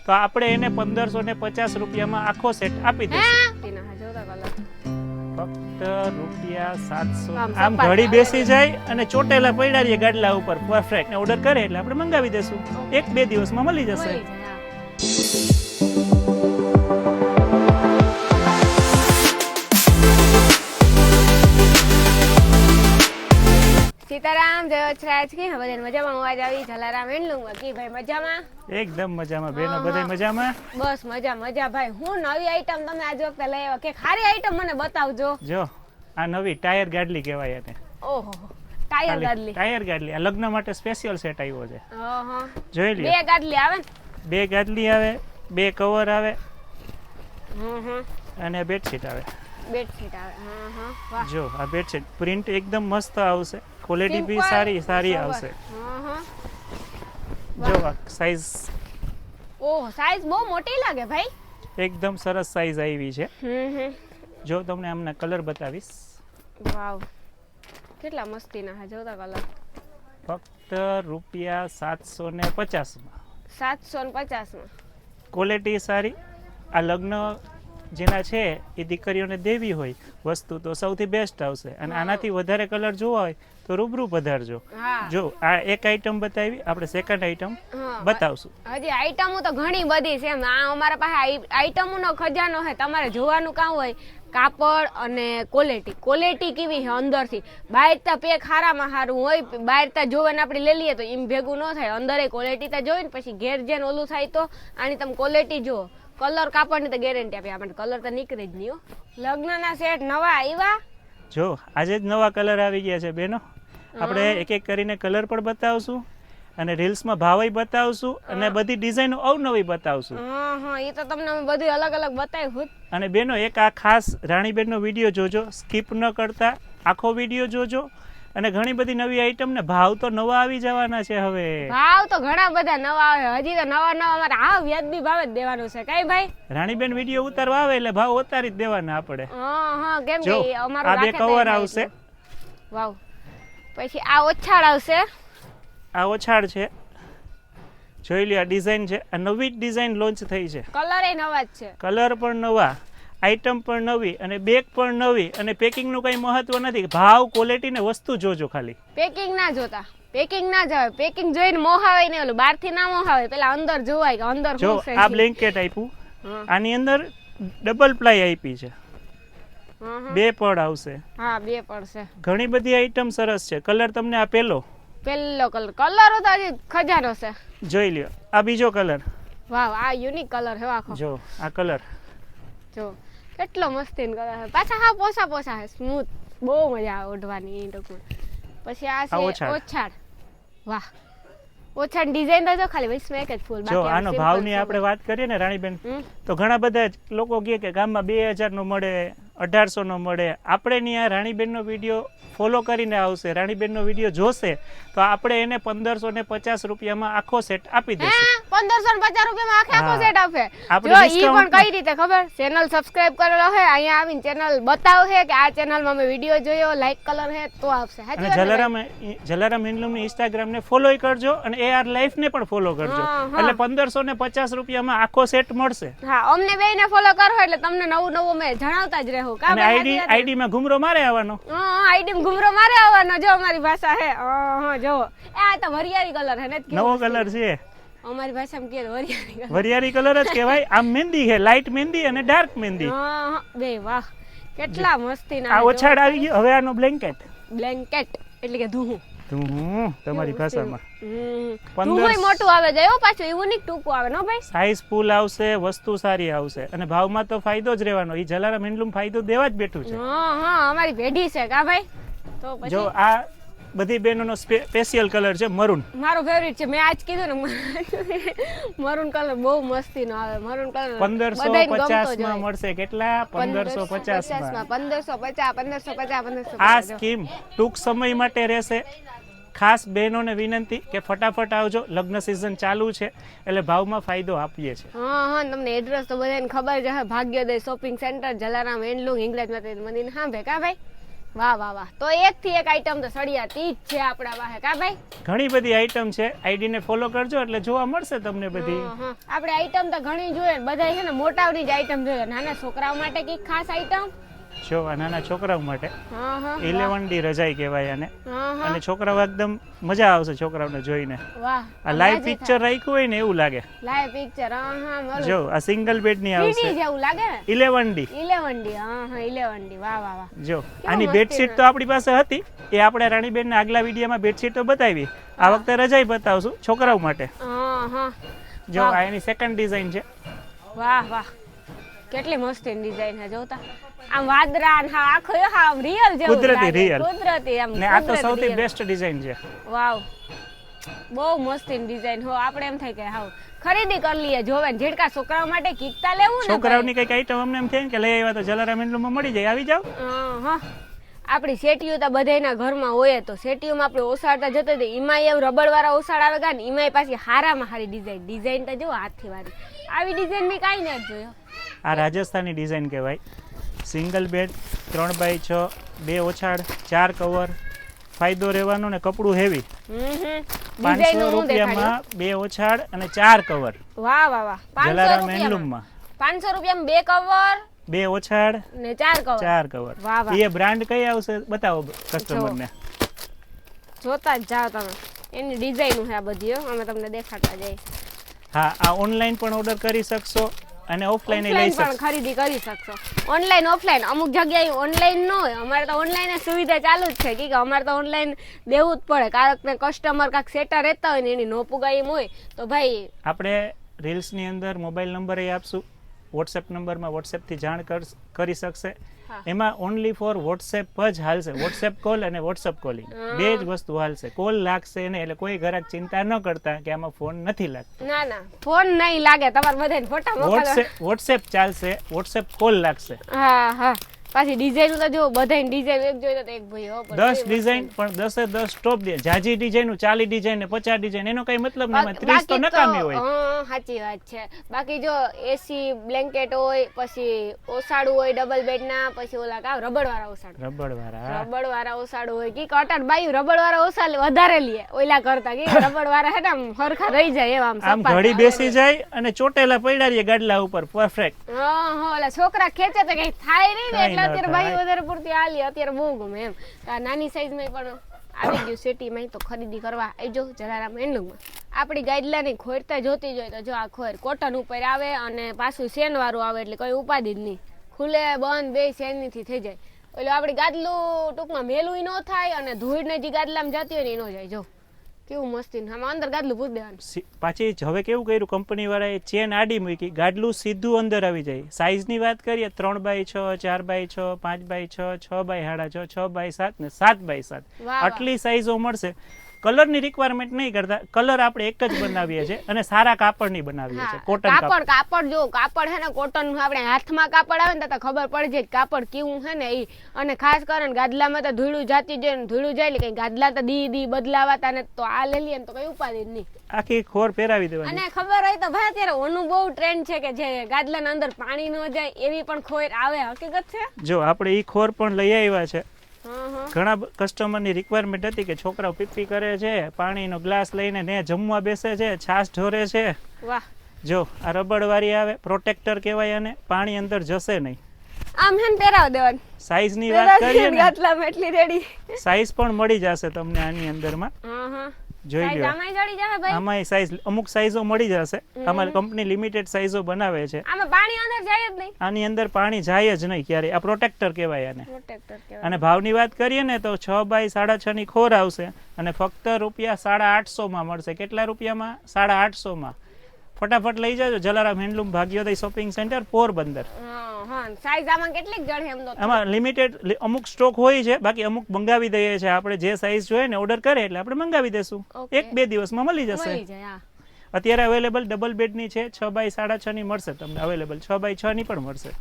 તો આપણે એને 1550 રૂપિયામાં આખો સેટ આપી દઈશું. ફક્ત ₹700. આમ ઘડી બેસી જાય અને ચોટેલા પડ્યા રહીએ ગાડલા ઉપર પરફેક્ટ ને ઓર્ડર કરે એટલે આપણે મંગાવી દેશું. 1-2 દિવસમાં મળી જશે. સીતારામ જય વચરાજ કી બધાને મજામાં અવાજ આવી જલારામ હેન્ડલૂમ કી ભાઈ મજામાં એકદમ મજામાં બેનો બધાય મજામાં બસ મજા ભાઈ હું નવી આઈટમ તમે આજ વખતે લઈ આવ્યા કે ખારી આઈટમ મને બતાવજો જો આ નવી ટાયર ગાડલી કહેવાય એને ઓહો ટાયર ગાડલી આ લગ્ન માટે સ્પેશિયલ સેટ આવ્યો છે ઓહો જોઈ લ્યો બે ગાડલી આવે 2 ગાડલી આવે 2 કવર આવે હમ અને બેડશીટ આવે બેડશીટ આવે વાહ જો આ બેડશીટ પ્રિન્ટ એકદમ મસ્ત આવશે ક્વોલિટી બી સારી આવશે જો આ સાઈઝ ઓહ સાઈઝ બહુ મોટી લાગે ભાઈ એકદમ સરસ સાઈઝ આવી છે જો તમને આમના કલર બતાવીશ વાવ કેટલા મસ્તીના છે જોતા કલર ફક્ત ₹750 માં 750 માં ક્વોલિટી સારી આ લગ્ન જેના છે એ દીકરીઓને દેવી હોય વસ્તુ તો સૌથી બેસ્ટ આવશે અને આનાથી વધારે કલર જોવા હોય તો રૂબરૂ પધારજો જો આ એક આઈટમ બતાવી આપણે સેકન્ડ આઈટમ બતાવશું હજી આઈટમો તો ઘણી બધી છે આ અમારા પાસે આઈટમોનો ખજાનો છે તમારે જોવાનું કામ હોય કાપડ અને ક્વોલિટી કેવી છે અંદરથી બહાર તા પેક હારામાં હારું હોય બહાર તા જોવાને આપણે લઈ લઈએ તો એમ ભેગું ન થાય અંદર એ ક્વોલિટી તા જોઈને પછી ઘેર જેને ઓલું થાય તો આની તમે ક્વોલિટી જુઓ કલર કાપડની તો ગેરંટી આપી આપણે કલર તો નીકળે જ નહીં લગ્નના સેટ નવા આવ્યા જો આજે જ નવા કલર આવી ગયા છે બેનો આપણે એક એક કરીને કલર પણ બતાવશું અને રીલ્સમાં ભાવય બતાવશું અને બધી ડિઝાઇનો અવનવી બતાવશું એ તો તમને અમે બધું અલગ અલગ બતાવ્યું અને બેનો એક આ ખાસ રાણીબેનનો વિડીયો જોજો સ્કીપ ન કરતા આખો વિડીયો જોજો અને ઘણી બધી નવી આઈટમ ને ભાવ તો નવા આવી જવાના છે હવે ભાવ તો ઘણા બધા નવા આવે હજી તો નવા અમારે આ વ્યાજબી ભાવે જ દેવાનું છે કઈ ભાઈ રાણીબેન વિડીયો ઉતારવા આવે એટલે ભાવ ઉતારી જ દેવાના આપણે કેમ કે અમારું આ બે કવર આવશે વાવ પછી આ ઓછાડ આવશે આ ઓછાડ છે જોઈ લ્યો આ ડિઝાઇન છે આ નવી ડિઝાઇન લોન્ચ થઈ છે કલર એ નવા જ છે કલર પણ નવા આઈટમ પણ નવી અને બેગ પણ નવી અને પેકિંગ નું કઈ મહત્વ નથી ભાવ ક્વોલિટી ને વસ્તુ જોજો ખાલી પેકિંગ ના જોતા પેકિંગ ના જાવે પેકિંગ જોઈને મોહાવે નહીં ઓલું બહાર થી ના મોહાવે પેલા અંદર જોવાય કે અંદર જો આ બ્લેન્કેટ આપ્યું આની અંદર ડબલ પ્લાય આપી છે 2 પડ આવશે હા 2 પડ છે ઘણી બધી આઈટમ સરસ છે કલર તમને આ પેલો કલર તો હજી ખજાનો છે જોઈ લ્યો આ બીજો કલર વાવ આ યુનિક કલર છે આખો જો આ કલર જો કેટલો મસ્તીનો કલર છે પાછા હા પોસા છે સ્મૂથ બહુ મજા આવે ઓઢવાની એ ટકુર પછી આ છે ઓછાડ વાહ ઓછાડ ડિઝાઇન તો જો ખાલી વૈસમાં એક જ ફૂલ જો આનો ભાવની આપણે વાત કરીએ ને રાણીબેન તો ઘણા બધા લોકો કહે કે ગામમાં 2000 નો મળે 1800 નો મળે આપણે ત્યાં રાણીબેન નો વિડીયો ફોલો કરીને આવશે રાણીબેન નો વિડીયો જોશે તો આપણે એને 1550 રૂપિયામાં આખો સેટ આપી દઈશું 1550 રૂપિયામાં આખો સેટ આપે જો ઈ પણ કઈ રીતે ખબર ચેનલ સબસ્ક્રાઇબ કરેલો છે અહીંયા આવીને ચેનલ બતાવશે કે આ ચેનલમાં મેં વિડીયો જોયો લાઈક કલર છે તો આપશે અને જલારામ હેન્ડલૂમ ની ઇન્સ્ટાગ્રામ ને ફોલો કરજો અને AR લાઈફ ને પણ ફોલો કરજો એટલે 1550 રૂપિયામાં આખો સેટ મળશે હા અમને બેયને ફોલો કરો એટલે તમને નવું મેં જણાવતા જ રહું અને આઈડી માં ઘુમરો મારે આવવાનો આઈડી માં ઘુમરો મારે આવવાનો જો અમારી ભાષા હે જો આ તો વરિયાળી કલર હે ને નવો કલર છે અમારી ભાષામાં કે વરિયાળી કલર જ કહેવાય આમ મહેંદી છે લાઈટ મહેંદી અને ડાર્ક મહેંદી બે વાહ કેટલા મસ્તીના આ ઓછાડ આવી ગયો હવે આનો બ્લેન્કેટ એટલે કે ધૂહું તમારી ભાષામાં 1500 મોટું આવે જાય પાછું યુનિક ટૂંકું આવે નો ભાઈ સાઈઝ ફૂલ આવશે વસ્તુ સારી આવશે અને ભાવમાં તો ફાયદો જ રહેવાનો ઈ જલારામ હેન્ડલૂમ ફાયદો દેવા જ બેઠું છે અમારી પેઢી છે કા ભાઈ તો પછી જો આ બધી બહેનોનો સ્પેશિયલ કલર છે મરૂન મારો ફેવરિટ છે મેં આજ કીધું ને મરૂન કલર બહુ મસ્તીનો આવે મરૂન કલર 1550 માં મળશે કેટલા 1550 માં 1550 આ સ્કીમ ટૂંક સમય માટે રહેશે ખાસ બહેનોને વિનંતી કે ફટાફટ આવજો લગ્ન સીઝન ચાલુ છે એટલે ભાવમાં ફાયદો આપીએ છીએ તમને એડ્રેસ તો બધાને ખબર છે ભાગ્યોદય shopping centre Jalaram handloom Hinglaj માતાજી મંદિર હા ભેગા ભાઈ વાહ વાહ વાહ, તો એક થી એક આઈટમ તો સળિયાતી જ છે આપણા પાસે, કા ભાઈ? ઘણી બધી આઈટમ છે, આઈડી ને ફોલો કરજો એટલે જોવા મળશે તમને બધી. આપણે આઈટમ તો ઘણી જોઈએ, બધા છે ને મોટાવની જ આઈટમ જોઈએ. નાના છોકરાઓ માટે કઈ ખાસ આઈટમ? જો આ નાના છોકરાઓ માટે 11D રજાઈ કહેવાય આને, અને છોકરાઓ એકદમ મજા આવશે છોકરાઓને જોઈને. વાહ, આ લાઈવ પિક્ચર રાખ્યું હોય ને એવું લાગે. લાઈવ પિક્ચર, જો આ સિંગલ બેડ ની આવશે, 3D જેવું લાગે ને. 11D 11D, વાહ વાહ વાહ. જો આની બેડશીટ તો આપણી પાસે હતી, એ આપણે રાણીબેન ના આગલા વિડીયોમાં બેડશીટ તો બતાવી. આ વખતે રજાઈ બતાવશું છોકરાઓ માટે. જો આ એની સેકન્ડ ડિઝાઇન છે. વાહ વાહ, કેટલી મસ્ત ડિઝાઇન છે, જોતા આમ વાદરા હા આખો આમ રિયલ જેવું કુદરતી રિયલ કુદરતી આમ. ને આ તો સૌથી બેસ્ટ ડિઝાઇન છે. વાવ, બહુ મસ્ત ડિઝાઇન હો. આપણે એમ થાય કે હાવ ખરીદી કરી લઈએ. જોવે ઝીડકા છોકરાઓ માટે કીકતા લેવું ને, છોકરાઓની કઈક આઈટમ અમને એમ થાય કે લઈ આવ્યા તો જલારામ હેન્ડલૂમમાં મળી જાય, આવી જાવ. આપણી સેટીઓ તો બધાના ઘરમાં હોય, તો સેટીઓમાં આપણે ઓસાડતા જતા હતા. એમાં એવું રબડ વાળા ઓસાડ આવે ગયા ને, એમાં પાછી હારામાં હારી ડિઝાઇન તો જો હાથથી વાળી આવી ડિઝાઇન મેં કાંઈ નથી જોયો. આ રાજસ્થાની ડિઝાઇન કહેવાય. સિંગલ બેડ 3x6, 2 ઓછાડ, 4 કવર, ફાયદો રહેવાનો ને કપડું હેવી. 500 રૂપિયામાં 2 ઓછાડ અને 4 કવર. વાહ વાહ વાહ, જલારામ હેન્ડલૂમમાં 500 રૂપિયામાં 2 કવર, 2 ઓછાડ ને 4 કવર. 4 કવર. વાહ વાહ, એ બ્રાન્ડ કઈ આવશે બતાવો કસ્ટમરને. જોતા જ જાઓ તમે, એની ડિઝાઇન છે આ બધી, અમે તમને દેખાડતા જઈએ. હા, આ ઓનલાઈન પણ ઓર્ડર કરી શકશો અને ઓફલાઈન લઈ શકશો, પણ ખરીદી કરી શકશો. ઓનલાઈન ઓફલાઈન અમુક જગ્યાએ ઓનલાઈન ન હોય, અમારે તો ઓનલાઈન સુવિધા ચાલુ જ છે કે અમારે તો ઓનલાઈન દેવું જ પડે. કારણ કે કસ્ટમર કાંઈક સેટા રહેતા હોય ને એની નો પુગાઈ એમ હોય તો ભાઈ આપણે રીલ્સની અંદર મોબાઈલ નંબર એ આપશું, વોટ્સએપ નંબરમાં વોટ્સએપથી જાણ કરી શકશે. એમાં ઓનલી ફોર વોટ્સએપ જ હાલશે, વોટ્સએપ કોલ અને વોટ્સએપ કોલિંગ બે જ વસ્તુ હાલશે. કોલ લાગશે ને એટલે કોઈ ગ્રાહક ચિંતા ન કરતા કે આમાં ફોન નથી લાગતો. ના ના, ફોન નહીં લાગે, તમારે બધાને ફોટા મોકલવા. વોટ્સએપ ચાલશે, વોટ્સએપ કોલ લાગશે. હા હા, પાછી ડિઝાઇન તો જો બધાની ડિઝાઇન એક જોઈએ તો એક ભાઈ 10 ડિઝાઇન પણ 10 ટોપ દે. જાજી ડિઝાઇન 40 ડિઝાઇન ને 50 ડિઝાઇન એનો કઈ મતલબ નહીં, 30 તો નકામી હોય. સાચી વાત છે. બાકી જો એસી બ્લેન્કેટ હોય, પછી ઓસાડું હોય ડબલ બેડ ના, પછી ઓલા કા રબડ વાળા ઓસાડ, રબડ વાળા ઓસાડું હોય કે કટાર બાયું રબડ વાળા ઓસાડ વધારે લે ઓલા કરતા કે રબડ વાળા હે ને હરખા રહી જાય એવા આમ ઘડી બેસી જાય અને ચોટેલા પડ્યા રહીએ ગાડલા ઉપર પરફેક્ટ. ઓલા છોકરા ખેંચે તો કઈ થાય નહીં ને, એટલે અત્યારે ભાઈ વધારે પૂરતી આલી અત્યારે બહુ ગમે એમ. નાની સાઈઝમાં પણ આવી ગયું સિટીમાં, તો ખરીદી કરવા આવજો જલારામ હેન્ડલૂમમાં. આપણી ગાઈડલાઈન ખોરતા જોતી જોઈએ તો જો આ ખોર કોટન ઉપર આવે અને પાછું સેન વાળું આવે, એટલે કઈ ઉપાધિ જ નહીં, ખુલે બંધ બે સેનથી થઈ જાય. એટલે આપણી ગાદલું ટૂંકમાં મેલું ન થાય અને ધૂળ ને જે ગાદલામાં જતી હોય ને એ ન જાય. જો કેવું મસ્તી, આમાં અંદર ગાદલું પૂરી દેવાનું. પાછી હવે કેવું કર્યું કંપની વાળાએ, ચેન આડી મૂકી, ગાડલું સીધું અંદર આવી જાય. સાઈઝની વાત કરીએ 3x6, 4x6, 5x6, 6x6, 6x7 ને 7x7, આટલી સાઈઝો મળશે. કલરની રિક્વાયરમેન્ટ નહીં કરતા, કલર આપણે એક જ બનાવીએ છીએ અને સારા કાપડની બનાવીએ છીએ. કોટન કાપડ જો કાપડ હે ને કોટન, આપણે હાથમાં કાપડ આવે ને તો ખબર પડી જાય કાપડ કેવું છે ને એ. અને ખાસ કરીને ગાદલામાં તો ધૂળું જાતી જાય ને, ધૂળું જાય એટલે કઈ ગાદલા તો દી બદલાવાતા ને, તો આ લઈ લઈએ ને તો કઈ ઉપાધિ જ નહીં, આખી ખોર પહેરાવી દેવાની. અને ખબર હોય તો ભાઈ અત્યારે ઓનું બહુ ટ્રેન્ડ છે કે જે ગાદલાના અંદર પાણી ન જાય એવી પણ ખોર આવે, હકીકત છે. જો આપણે ઈ ખોર પણ લઈ આવ્યા છે. ઘણા કસ્ટમરની રિક્વાયરમેન્ટ હતી કે છોકરાઓ પીપી કરે છે, પાણીનો ગ્લાસ લઈને ને જમવા બેસે છે, છાશ ઢોરે છે. વાહ, જો આ રબડ વાળી આવે, પ્રોટેક્ટર કહેવાય, અને પાણી અંદર જશે નહીં. આમ હેન પહેરાવ દેવાનું. સાઈઝ ની વાત કરીએ ને, ગાદલામાં એટલી રેડી સાઈઝ પણ મળી જશે તમને આની અંદરમાં. જોઈ લો, આમાં સાઈઝ અમુક સાઈઝો મળી જશે. અમારી કંપની લિમિટેડ સાઈઝો બનાવે છે. આમાં પાણી અંદર જાય જ નહીં, આની અંદર પાણી જાય જ નહીં ક્યારે. આ પ્રોટેક્ટર કહેવાય આને. અને ભાવની વાત કરીએ ને તો 6x6.5 ની ખોર આવશે અને ફક્ત ₹850 માં મળશે. કેટલા રૂપિયામાં? 850 માં. ફટાફટ લઈ જાજો જલારામ હેન્ડલૂમ, ભાગ્યોદય શોપિંગ સેન્ટર, પોરબંદર. સાઈઝ આમાં કેટલીક જણ એમ તો આમાં લિમિટેડ અમુક સ્ટોક હોય છે, બાકી અમુક મંગાવી દઈએ છે આપણે. જે સાઈઝ જોઈએ ને ઓર્ડર કરે એટલે આપણે મંગાવી દેશું, 1-2 દિવસમાં મળી જશે. અત્યારે અવેલેબલ ડબલ બેડની છે, 6x6.5 ની મળશે તમને અવેલેબલ, 6x6 ની પણ મળશે.